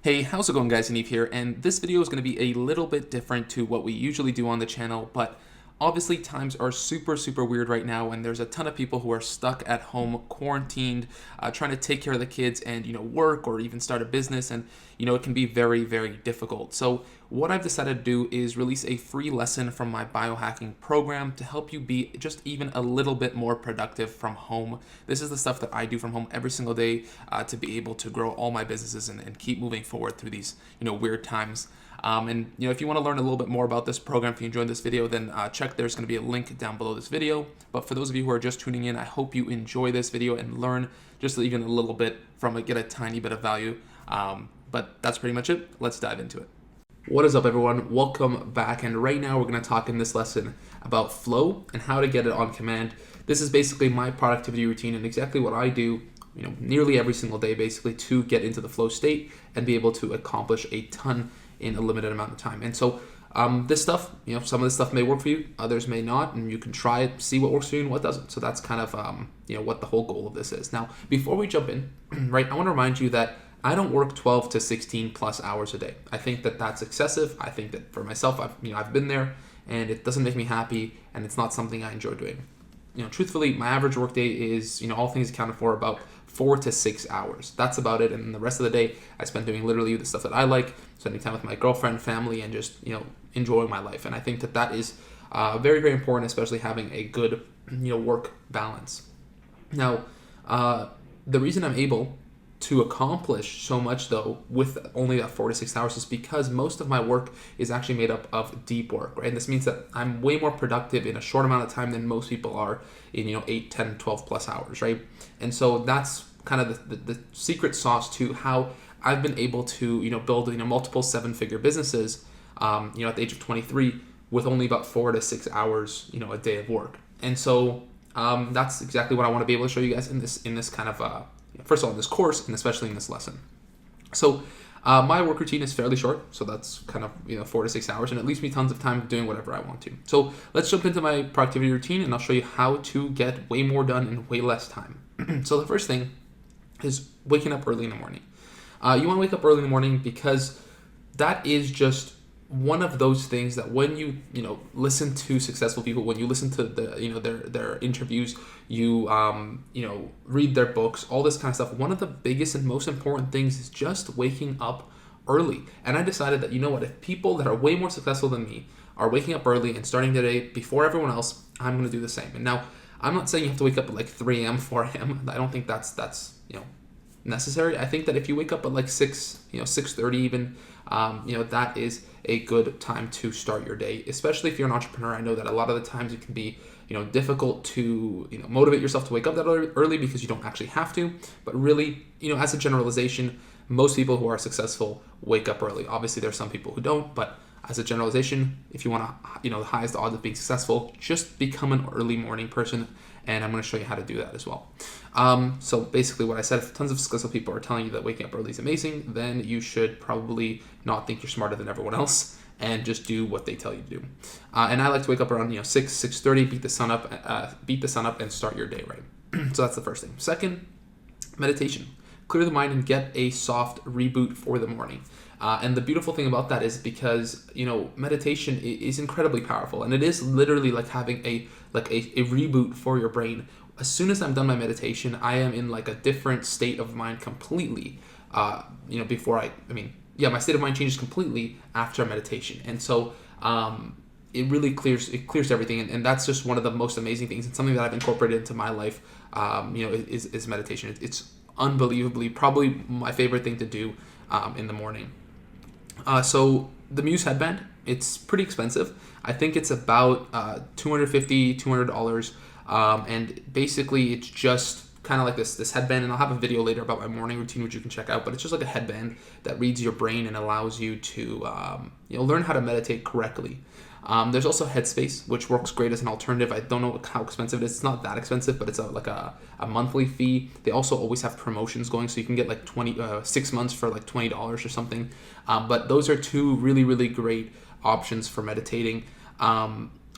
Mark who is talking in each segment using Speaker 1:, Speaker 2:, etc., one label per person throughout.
Speaker 1: Hey, how's it going guys? Yaniv here, and this video is going to be a little bit different to what we usually do on the channel, but obviously times are super weird right now, and there's a ton of people who are stuck at home, quarantined, trying to take care of the kids and, work or even start a business, and, it can be very difficult. So what I've decided to do is release a free lesson from my biohacking program to help you be just even a little bit more productive from home. This is the stuff that I do from home every single day to be able to grow all my businesses and keep moving forward through these, weird times. If you want to learn a little bit more about this program, if you enjoyed this video, then check. There's going to be a link down below this video. But for those of you who are just tuning in, I hope you enjoy this video and learn just even a little bit from it, get a tiny bit of value. But that's pretty much it. Let's dive into it. What is up, everyone? Welcome back. And right now we're going to talk in this lesson about flow and how to get it on command. This is basically my productivity routine and exactly what I do, nearly every single day, basically, to get into the flow state and be able to accomplish a ton in a limited amount of time. And so this stuff, some of this stuff may work for you, others may not, and you can try it, see what works for you and what doesn't. So that's kind of, what the whole goal of this is. Now, before we jump in, right, I want to remind you that I don't work 12 to 16 plus hours a day. I think that that's excessive. I think that for myself, I've been there and it doesn't make me happy and it's not something I enjoy doing. Truthfully, my average workday is, all things accounted for, about 4 to 6 hours. That's about it. And the rest of the day, I spend doing literally the stuff that I like, spending time with my girlfriend, family, and just, enjoying my life. And I think that that is very important, especially having a good, work balance. Now, the reason I'm able to accomplish so much, though, with only that 4 to 6 hours is because most of my work is actually made up of deep work, right? And this means that I'm way more productive in a short amount of time than most people are in, 8, 10, 12 plus hours, right? And so that's kind of the secret sauce to how I've been able to, build, multiple 7-figure businesses, at the age of 23 with only about 4 to 6 hours, a day of work. And so that's exactly what I want to be able to show you guys in this kind of, first of all, in this course, and especially in this lesson. So my work routine is fairly short, so that's kind of 4 to 6 hours, and it leaves me tons of time doing whatever I want to. So let's jump into my productivity routine, and I'll show you how to get way more done in way less time. So the first thing is waking up early in the morning. You want to wake up early in the morning because that is just one of those things that when you listen to successful people, when you listen to their interviews, you read their books, all this kind of stuff, one of the biggest and most important things is just waking up early. And I decided that, if people that are way more successful than me are waking up early and starting their day before everyone else, I'm going to do the same. And now, I'm not saying you have to wake up at like 3 a.m., 4 a.m. I don't think that's necessary. I think that if you wake up at like 6:30 even, that is a good time to start your day, especially if you're an entrepreneur. I know that a lot of the times it can be, difficult to, motivate yourself to wake up that early because you don't actually have to. But really, as a generalization, most people who are successful wake up early. Obviously, there are some people who don't, but as a generalization, if you want to, the highest odds of being successful, just become an early morning person. And I'm going to show you how to do that as well. So basically what I said, if tons of successful people are telling you that waking up early is amazing, then you should probably not think you're smarter than everyone else and just do what they tell you to do. And I like to wake up around 6:30, beat the sun up and start your day right. So that's the first thing. Second, meditation. Clear the mind and get a soft reboot for the morning. And the beautiful thing about that is because, meditation is incredibly powerful, and it is literally like having a reboot for your brain. As soon as I'm done my meditation, I am in like a different state of mind completely. My state of mind changes completely after meditation. And so it really clears everything. And that's just one of the most amazing things, and something that I've incorporated into my life, is meditation. It's unbelievably probably my favorite thing to do in the morning. So the Muse headband, it's pretty expensive. I think it's about $200. And basically it's just kind of like this headband, and I'll have a video later about my morning routine, which you can check out, but it's just like a headband that reads your brain and allows you to learn how to meditate correctly. There's also Headspace, which works great as an alternative. I don't know how expensive it is. It's not that expensive, but it's a monthly fee. They also always have promotions going, so you can get like 6 months for like $20 or something. But those are two really great options for meditating.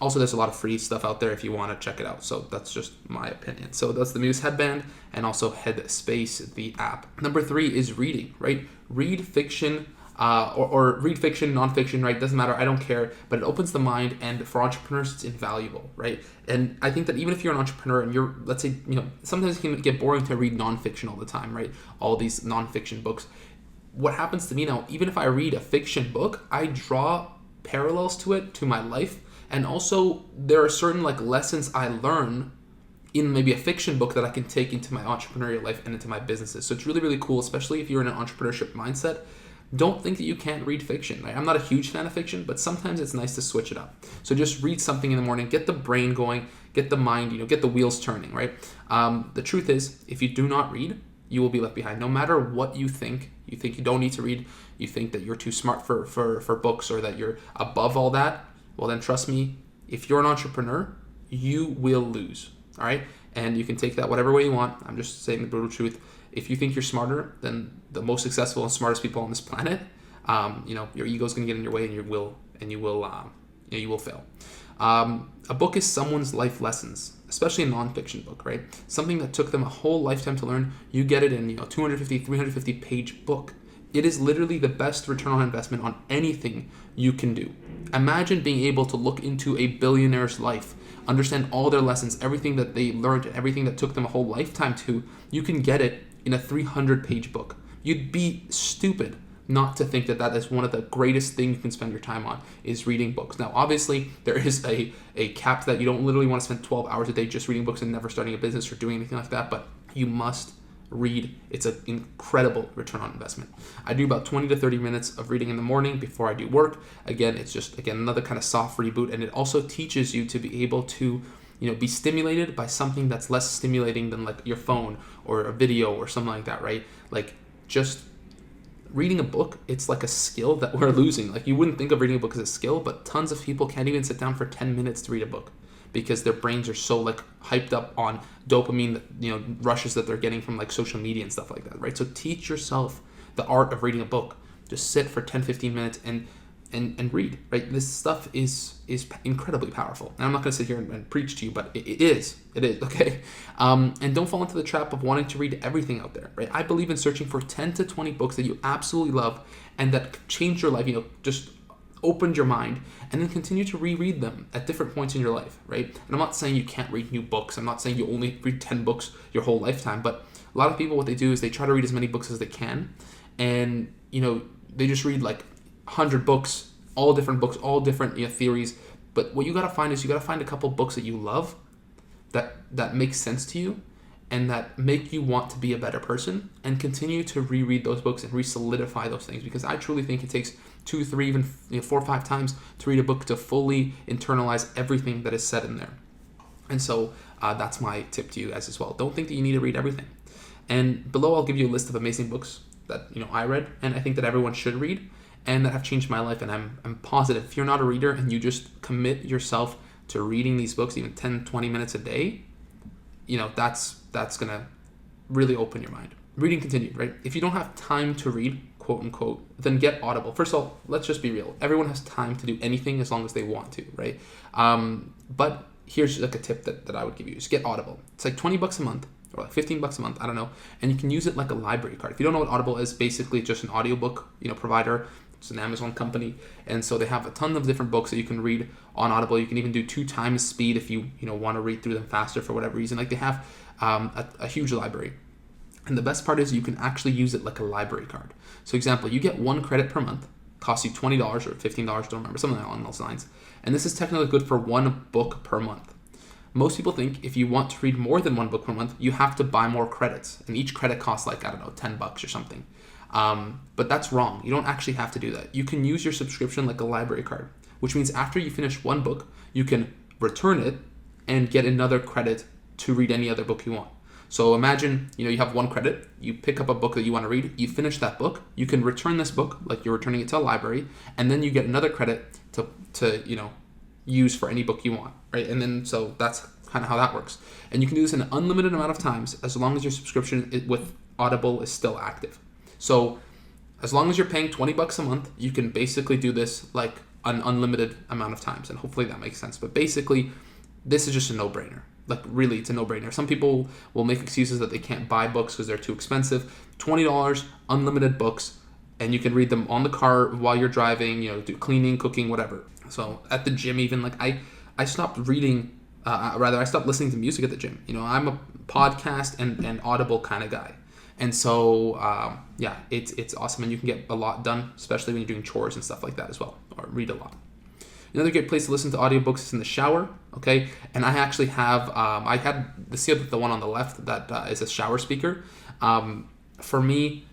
Speaker 1: Also, there's a lot of free stuff out there if you want to check it out. So that's just my opinion. So that's the Muse headband and also Headspace, the app. Number 3 is reading, right? Read fiction or read fiction, nonfiction, right? Doesn't matter. I don't care. But it opens the mind, and for entrepreneurs, it's invaluable, right? And I think that even if you're an entrepreneur and you're, let's say, sometimes it can get boring to read nonfiction all the time, right? All these nonfiction books. What happens to me now, even if I read a fiction book, I draw parallels to it, to my life. And also, there are certain lessons I learn in maybe a fiction book that I can take into my entrepreneurial life and into my businesses. So it's really, really cool, especially if you're in an entrepreneurship mindset. Don't think that you can't read fiction. Right? I'm not a huge fan of fiction, but sometimes it's nice to switch it up. So just read something in the morning, get the brain going, get the mind, get the wheels turning, right? The truth is, if you do not read, you will be left behind. No matter what you think you don't need to read, you think that you're too smart for books, or that you're above all that, well then trust me, if you're an entrepreneur, you will lose, all right? And you can take that whatever way you want. I'm just saying the brutal truth. If you think you're smarter than the most successful and smartest people on this planet, your ego's going to get in your way, and you will fail. A book is someone's life lessons, especially a nonfiction book, right? Something that took them a whole lifetime to learn. You get it in 250, 350 page book. It is literally the best return on investment on anything you can do. Imagine being able to look into a billionaire's life, understand all their lessons, everything that they learned, everything that took them a whole lifetime to. You can get it in a 300-page book. You'd be stupid not to think that that is one of the greatest things you can spend your time on, is reading books. Now, obviously, there is a cap that you don't literally want to spend 12 hours a day just reading books and never starting a business or doing anything like that, but you must read. It's an incredible return on investment. I do about 20 to 30 minutes of reading in the morning before I do work. Again, it's just, another kind of soft reboot, and it also teaches you to be able to be stimulated by something that's less stimulating than your phone or a video or something like that, right? Just reading a book, it's like a skill that we're losing. You wouldn't think of reading a book as a skill, but tons of people can't even sit down for 10 minutes to read a book because their brains are so hyped up on dopamine, rushes that they're getting from social media and stuff like that, right? So teach yourself the art of reading a book. Just sit for 10, 15 minutes and read, right? This stuff is incredibly powerful. And I'm not going to sit here and preach to you, but it is, okay? And don't fall into the trap of wanting to read everything out there, right? I believe in searching for 10 to 20 books that you absolutely love and that change your life, just opened your mind, and then continue to reread them at different points in your life, right? And I'm not saying you can't read new books. I'm not saying you only read 10 books your whole lifetime, but a lot of people, what they do is they try to read as many books as they can, and, they just read 100 books, all different theories. But what you got to find is you got to find a couple books that you love, that make sense to you, and that make you want to be a better person, and continue to reread those books and re-solidify those things, because I truly think it takes 2, 3, even 4 or 5 times to read a book to fully internalize everything that is said in there. And so that's my tip to you guys as well. Don't think that you need to read everything. And below I'll give you a list of amazing books that I read and I think that everyone should read and that have changed my life. And I'm positive if you're not a reader and you just commit yourself to reading these books, even 10, 20 minutes a day, that's gonna really open your mind. Reading continued, right? If you don't have time to read, quote unquote, then get Audible. First of all, let's just be real. Everyone has time to do anything as long as they want to, right? But here's a tip that I would give you. Just get Audible. It's $20 a month or $15 a month, I don't know. And you can use it like a library card. If you don't know what Audible is, basically just an audiobook, provider. It's an Amazon company. And so they have a ton of different books that you can read on Audible. You can even do 2 times speed if you want to read through them faster for whatever reason. They have a huge library. And the best part is you can actually use it like a library card. So example, you get 1 credit per month, costs you $20 or $15, don't remember, something along those lines. And this is technically good for 1 book per month. Most people think if you want to read more than 1 book per month, you have to buy more credits. And each credit costs $10 or something. But that's wrong. You don't actually have to do that. You can use your subscription like a library card, which means after you finish 1 book, you can return it and get another credit to read any other book you want. So imagine, you have 1 credit, you pick up a book that you want to read, you finish that book, you can return this book like you're returning it to a library, and then you get another credit to use for any book you want, right? And then so that's kind of how that works. And you can do this an unlimited amount of times as long as your subscription with Audible is still active. So as long as you're paying $20 a month, you can basically do this an unlimited amount of times, and hopefully that makes sense. But basically, this is just a no-brainer. Like, really, it's a no-brainer. Some people will make excuses that they can't buy books because they're too expensive. $20, unlimited books, and you can read them on the car while you're driving, do cleaning, cooking, whatever. So at the gym even, like I stopped reading, I stopped listening to music at the gym. I'm a podcast and Audible kind of guy. And so, it's awesome, and you can get a lot done, especially when you're doing chores and stuff like that as well, or read a lot. Another good place to listen to audiobooks is in the shower, okay? And I actually have, I had the one on the left that is a shower speaker. For me,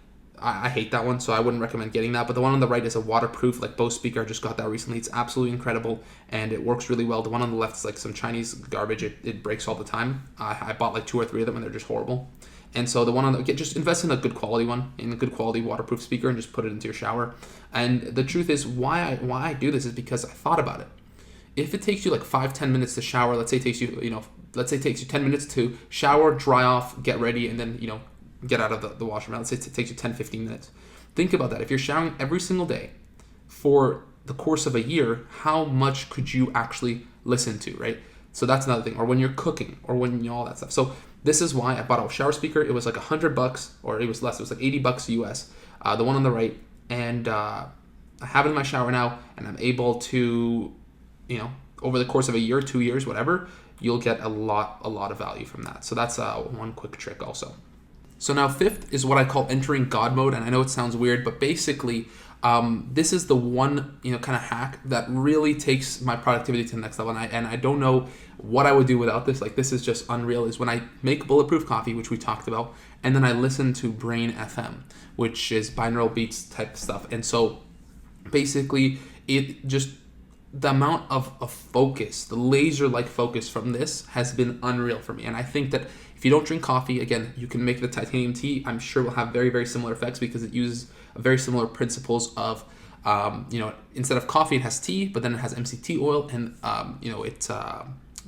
Speaker 1: I hate that one, so I wouldn't recommend getting that. But the one on the right is a waterproof, like Bose speaker. I just got that recently. It's absolutely incredible, and it works really well. The one on the left is like some Chinese garbage. It breaks all the time. I bought like 2 or 3 of them, and they're just horrible. And so the one on the, just invest in a good quality one, in a good quality waterproof speaker, and just put it into your shower. And the truth is, why I do this is because I thought about it. If it takes you like 5-10 minutes to shower, let's say it takes you 10 minutes to shower, dry off, get ready, and then get out of the washroom. Let's say it takes you 10-15 minutes. Think about that. If you're showering every single day for the course of a year, how much could you actually listen to, right? So that's another thing. Or when you're cooking, or when all that stuff. So this is why I bought a shower speaker. It was like $100, or it was less. It was like $80 US. The one on the right, and I have it in my shower now, and I'm able to, over the course of a year, 2 years, whatever, you'll get a lot of value from that. So that's one quick trick also. So now 5th is what I call entering God mode, and I know it sounds weird, but basically, this is the one kind of hack that really takes my productivity to the next level. And I don't know what I would do without this. Like, this is just unreal. Is when I make Bulletproof coffee, which we talked about, and then I listen to Brain FM, which is binaural beats type stuff. And so basically, it just, the amount of focus, the laser-like focus from this has been unreal for me. And I think that if you don't drink coffee, again, you can make the titanium tea. I'm sure will have very, very similar effects because it uses very similar principles of, instead of coffee, it has tea, but then it has MCT oil, and, it's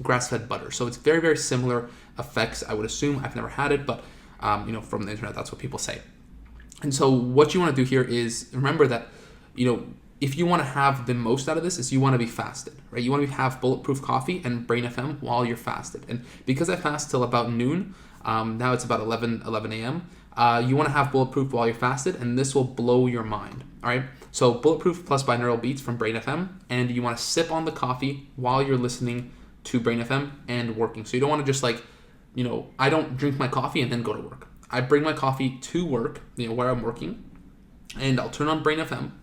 Speaker 1: grass-fed butter. So it's very, very similar effects, I would assume. I've never had it, but, from the internet, that's what people say. And so what you want to do here is remember that, if you want to have the most out of this, is you want to be fasted, right? You want to have Bulletproof coffee and Brain FM while you're fasted. And because I fast till about noon, now it's about 11 a.m., you want to have Bulletproof while you're fasted, and this will blow your mind, all right? So Bulletproof plus binaural beats from Brain FM, and you want to sip on the coffee while you're listening to Brain FM and working. So you don't want to just I don't drink my coffee and then go to work. I bring my coffee to work, where I'm working, and I'll turn on Brain FM.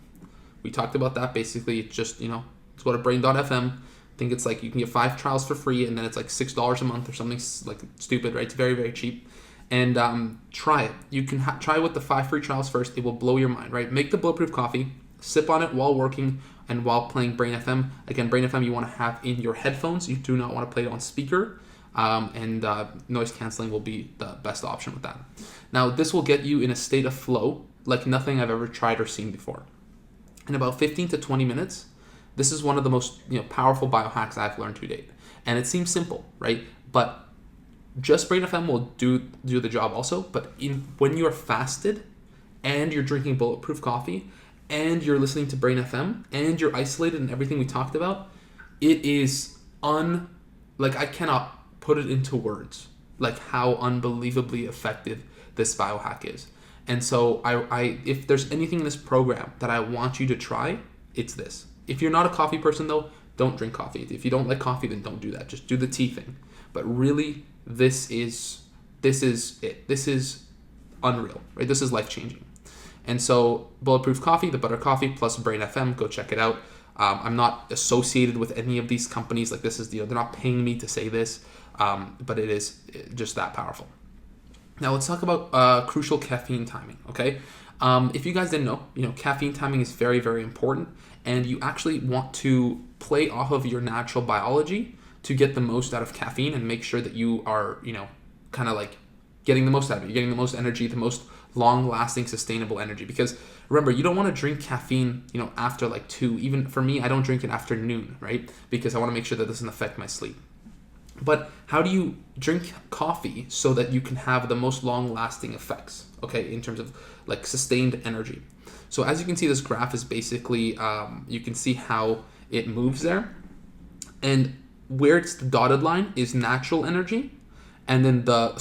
Speaker 1: We talked about that. Basically, it's just, let's go to brain.fm. I think it's like you can get 5 trials for free, and then it's like $6 a month or something like stupid, right? It's very, very cheap. And try it. You can try with the 5 free trials first. It will blow your mind, right? Make the Bulletproof coffee, sip on it while working and while playing Brain FM. Again, Brain FM you want to have in your headphones. You do not want to play it on speaker. And noise canceling will be the best option with that. Now, this will get you in a state of flow like nothing I've ever tried or seen before. In about 15 to 20 minutes, this is one of the most powerful biohacks I've learned to date. And it seems simple, right? But just Brain FM will do the job also. But when you're fasted and you're drinking Bulletproof coffee and you're listening to Brain FM and you're isolated and everything we talked about, it is I cannot put it into words, like how unbelievably effective this biohack is. And so I if there's anything in this program that I want you to try, it's this. If you're not a coffee person though, don't drink coffee. If you don't like coffee, then don't do that. Just do the tea thing. But really, this is it. This is unreal, right? This is life-changing. And so Bulletproof coffee, the butter coffee plus Brain FM, go check it out. I'm not associated with any of these companies. Like, this is, they're not paying me to say this, but it is just that powerful. Now let's talk about crucial caffeine timing, okay? If you guys didn't know, caffeine timing is very, very important, and you actually want to play off of your natural biology to get the most out of caffeine and make sure that you are, kind of like getting the most out of it. You're getting the most energy, the most long-lasting, sustainable energy. Because remember, you don't want to drink caffeine, after like 2. Even for me, I don't drink it after noon, right? Because I want to make sure that doesn't affect my sleep. But how do you drink coffee so that you can have the most long-lasting effects, okay, in terms of like sustained energy? So as you can see, this graph is basically, you can see how it moves there. And where it's the dotted line is natural energy. And then the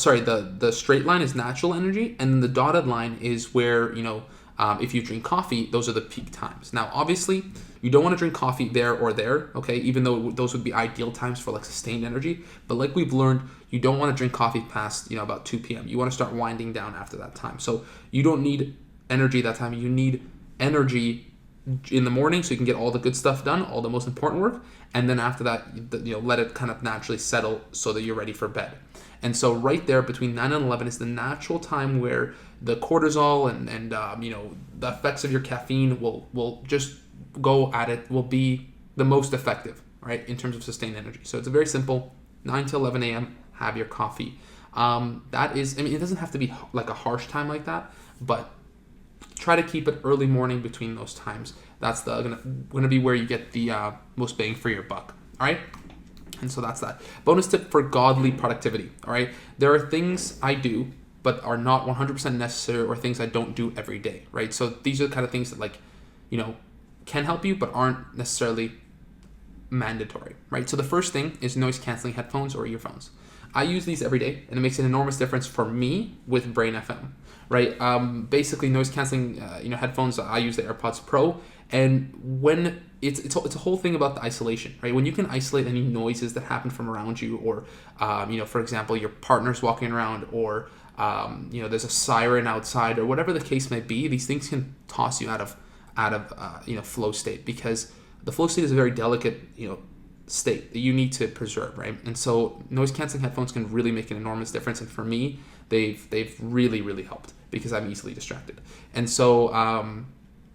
Speaker 1: straight line is natural energy. And then the dotted line is where, if you drink coffee, those are the peak times. Now, obviously, you don't want to drink coffee there or there, okay? Even though those would be ideal times for like sustained energy. But like we've learned, you don't want to drink coffee past, about 2 p.m. You want to start winding down after that time. So you don't need energy that time. You need energy in the morning so you can get all the good stuff done, all the most important work. And then after that, let it kind of naturally settle so that you're ready for bed. And so right there between 9 and 11 is the natural time where the cortisol and the effects of your caffeine will just go at it, will be the most effective, right, in terms of sustained energy. So it's a very simple 9 to 11 a.m. have your coffee. That is, it doesn't have to be like a harsh time like that, but try to keep it early morning between those times. That's gonna be where you get the most bang for your buck. All right. And so that's that. Bonus tip for godly productivity. All right. There are things I do, but are not 100% necessary, or things I don't do every day. Right. So these are the kind of things that can help you, but aren't necessarily mandatory. Right. So the first thing is noise canceling headphones or earphones. I use these every day, and it makes an enormous difference for me with Brain FM. Right. Basically, noise canceling headphones. I use the AirPods Pro, and when it's a whole thing about the isolation, right? When you can isolate any noises that happen from around you, or for example, your partner's walking around, or there's a siren outside, or whatever the case may be, these things can toss you out of flow state, because the flow state is a very delicate state that you need to preserve, right? And so noise canceling headphones can really make an enormous difference, and for me, they've really, really helped, because I'm easily distracted. And so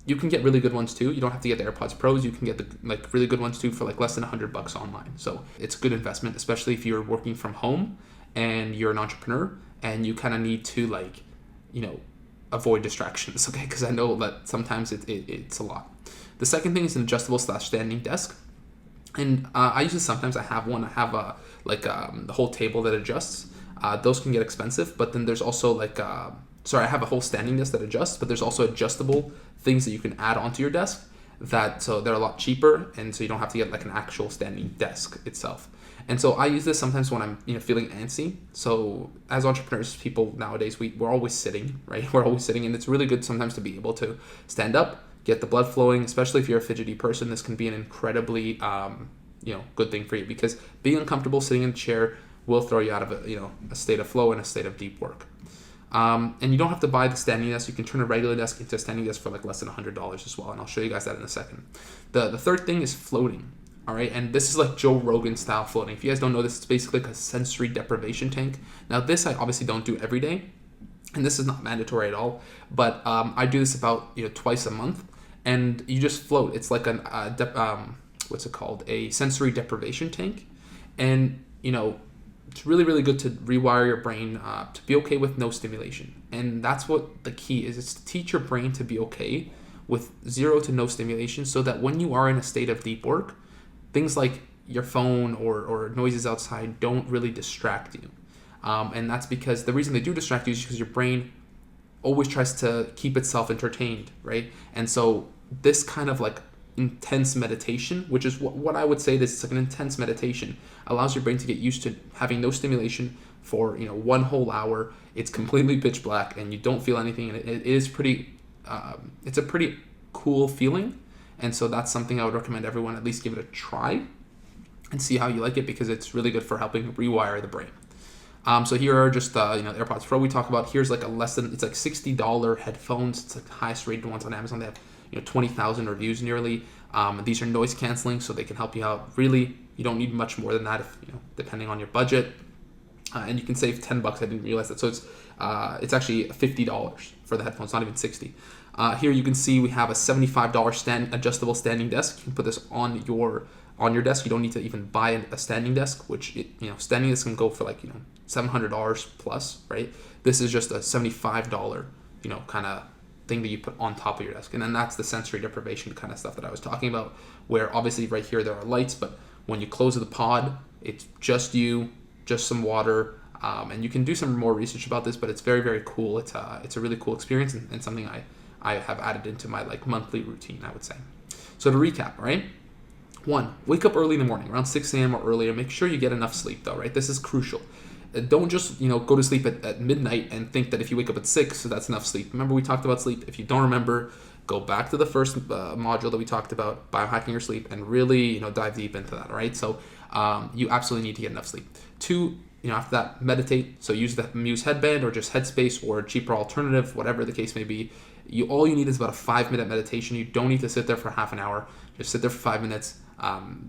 Speaker 1: you can get really good ones too. You don't have to get the AirPods Pros. You can get the really good ones too for less than $100 online. So it's a good investment, especially if you're working from home and you're an entrepreneur and you kind of need to avoid distractions, okay? Because I know that sometimes it's a lot. The second thing is an adjustable / standing desk. And I use this sometimes. I have one. I have the whole table that adjusts. Those can get expensive, but then there's also I have a whole standing desk that adjusts, but there's also adjustable things that you can add onto your desk so they're a lot cheaper, and so you don't have to get an actual standing desk itself. And so I use this sometimes when I'm feeling antsy. So as entrepreneurs, people nowadays, we're always sitting, right? We're always sitting, and it's really good sometimes to be able to stand up, get the blood flowing, especially if you're a fidgety person. This can be an incredibly good thing for you, because being uncomfortable sitting in a chair will throw you out of a state of flow and a state of deep work. And you don't have to buy the standing desk. You can turn a regular desk into a standing desk for less than $100 as well. And I'll show you guys that in a second. The third thing is floating. All right. And this is Joe Rogan style floating. If you guys don't know this, it's basically a sensory deprivation tank. Now this I obviously don't do every day, and this is not mandatory at all, but I do this about twice a month, and you just float. It's like what's it called? A sensory deprivation tank. And it's really, really good to rewire your brain to be okay with no stimulation. And that's what the key is. It's to teach your brain to be okay with 0 to no stimulation, so that when you are in a state of deep work, things like your phone or noises outside don't really distract you. And that's because the reason they do distract you is because your brain always tries to keep itself entertained, right? And so this kind of intense meditation, which is what I would say this is an intense meditation, allows your brain to get used to having no stimulation for 1 whole hour. It's completely pitch black and you don't feel anything, and it is pretty it's a pretty cool feeling. And so that's something I would recommend everyone at least give it a try and see how you like it, because it's really good for helping rewire the brain. So here are just AirPods Pro we talk about. Here's it's $60 headphones. It's the highest rated ones on Amazon. They have 20,000 reviews nearly. These are noise canceling, so they can help you out. Really, you don't need much more than that, if depending on your budget. And you can save $10. I didn't realize that. So it's actually $50 for the headphones, not even $60. Here you can see we have a $75 adjustable standing desk. You can put this on your desk. You don't need to even buy a standing desk, which standing desk can go for $700 plus, right? This is just a $75 kind of thing that you put on top of your desk. And then that's the sensory deprivation kind of stuff that I was talking about, where obviously right here there are lights, but when you close the pod, it's just you, just some water, and you can do some more research about this, but it's very, very cool. It's a really cool experience, and something I have added into my like monthly routine, I would say. So to recap, right? 1, wake up early in the morning, around 6 a.m. or earlier. Make sure you get enough sleep though, right? This is crucial. Don't just, go to sleep at midnight and think that if you wake up at 6, so that's enough sleep. Remember, we talked about sleep. If you don't remember, go back to the first module that we talked about, biohacking your sleep, and really, dive deep into that, all right? So you absolutely need to get enough sleep. 2, after that, meditate. So use the Muse headband or just Headspace or a cheaper alternative, whatever the case may be. All you need is about a 5-minute meditation. You don't need to sit there for half an hour. Just sit there for 5 minutes.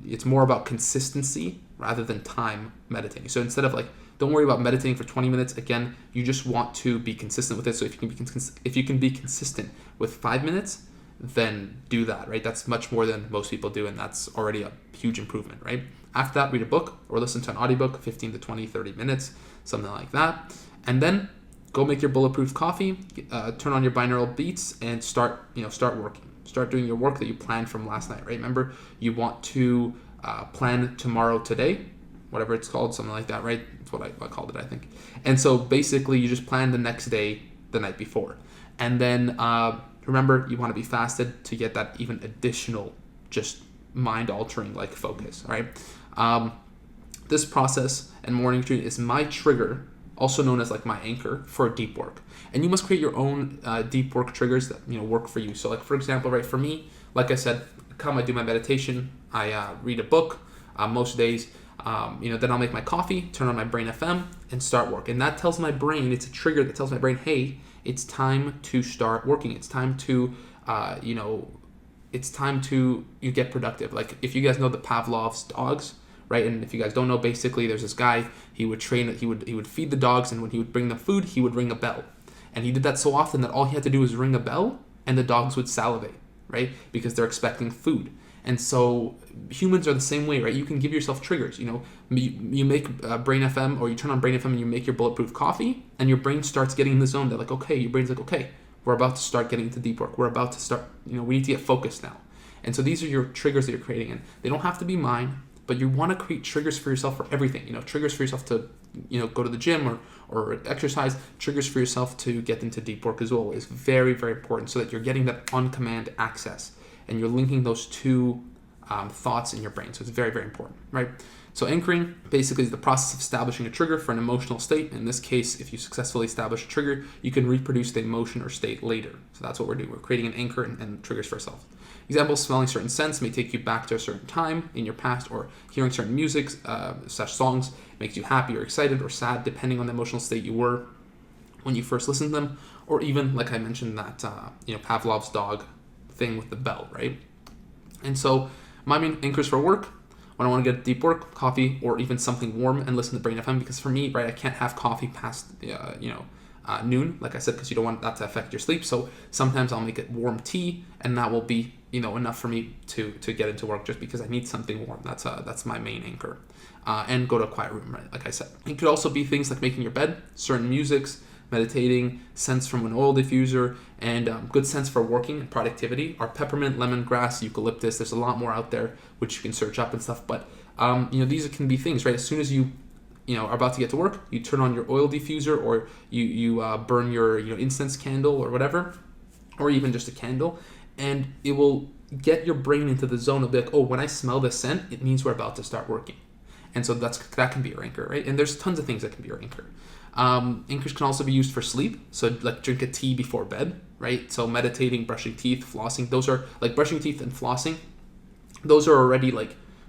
Speaker 1: It's more about consistency rather than time meditating. So instead of don't worry about meditating for 20 minutes. Again, you just want to be consistent with it. So if you can be consistent with 5 minutes, then do that, right? That's much more than most people do, and that's already a huge improvement, right? After that, read a book or listen to an audiobook, 15 to 20, 30 minutes, something like that. And then go make your Bulletproof coffee, turn on your binaural beats, and start working. Start doing your work that you planned from last night, right? Remember, you want to plan tomorrow today, whatever it's called, something like that, right? That's what I called it, I think. And so basically, you just plan the next day the night before. And then remember, you want to be fasted to get that even additional, just mind-altering focus, all right? This process and morning routine is my trigger, also known as my anchor for deep work. And you must create your own deep work triggers that work for you. So for example, right, for me, like I said, I do my meditation, I read a book most days, then I'll make my coffee, turn on my Brain FM, and start work. And that tells my brain, it's a trigger that tells my brain, hey, it's time to start working. It's time to, you get productive. If you guys know the Pavlov's dogs, right? And if you guys don't know, basically there's this guy, he would feed the dogs, and when he would bring them food, he would ring a bell. And he did that so often that all he had to do was ring a bell and the dogs would salivate, right? Because they're expecting food. And so humans are the same way, right? You can give yourself triggers. You make Brain FM, or you turn on Brain FM and you make your Bulletproof coffee, and your brain starts getting in the zone. They're your brain's okay, we're about to start getting into deep work. We're about to start, we need to get focused now. And so these are your triggers that you're creating. And they don't have to be mine, but you want to create triggers for yourself for everything. Triggers for yourself to, go to the gym or exercise. Triggers for yourself to get into deep work as well is very, very important, so that you're getting that on-command access. And you're linking those two thoughts in your brain. So it's very, very important, right? So anchoring basically is the process of establishing a trigger for an emotional state. In this case, if you successfully establish a trigger, you can reproduce the emotion or state later. So that's what we're doing. We're creating an anchor and triggers for ourselves. Examples: smelling certain scents may take you back to a certain time in your past, or hearing certain music, such songs makes you happy or excited or sad, depending on the emotional state you were when you first listened to them, or even, like I mentioned, that Pavlov's dog thing with the bell, right? And so my main anchors for work, when I want to get deep work, coffee or even something warm, and listen to Brain FM, because for me, right, I can't have coffee past noon, like I said, because you don't want that to affect your sleep. So sometimes I'll make it warm tea, and that will be enough for me to get into work, just because I need something warm. That's my main anchor. And go to a quiet room, right? Like I said, it could also be things like making your bed, certain musics, meditating, scents from an oil diffuser, and good scents for working and productivity are peppermint, lemongrass, eucalyptus. There's a lot more out there which you can search up and stuff. But these can be things, right? As soon as you are about to get to work, you turn on your oil diffuser, or you burn your incense candle or whatever, or even just a candle, and it will get your brain into the zone of oh, when I smell this scent, it means we're about to start working. And so that can be your anchor, right? And there's tons of things that can be your anchor. Anchors can also be used for sleep. So drink a tea before bed, right? So meditating, brushing teeth, flossing, those are brushing teeth and flossing. Those are already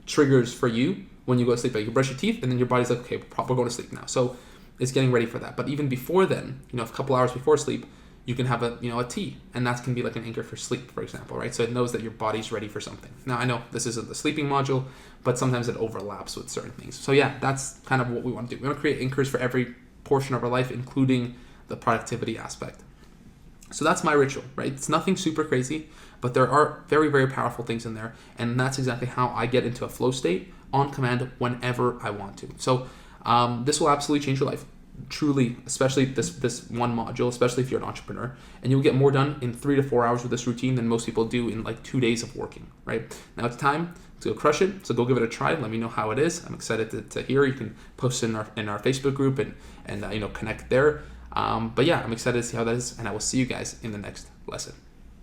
Speaker 1: triggers for you when you go to sleep. You brush your teeth and then your body's okay, we're going to sleep now. So it's getting ready for that. But even before then, a couple hours before sleep, you can have a tea, and that can be an anchor for sleep, for example, right? So it knows that your body's ready for something. Now, I know this isn't the sleeping module, but sometimes it overlaps with certain things. So yeah, that's kind of what we want to do. We want to create anchors for every portion of our life, including the productivity aspect. So that's my ritual, right? It's nothing super crazy, but there are very, very powerful things in there, and that's exactly how I get into a flow state on command whenever I want to. So this will absolutely change your life. Truly, especially this one module, especially if you're an entrepreneur, and you'll get more done in 3 to 4 hours with this routine than most people do in 2 days of working, right? Now it's time to go crush it. So go give it a try. Let me know how it is. I'm excited to hear. You can post it in our Facebook group and connect there. But yeah, I'm excited to see how that is, and I will see you guys in the next lesson.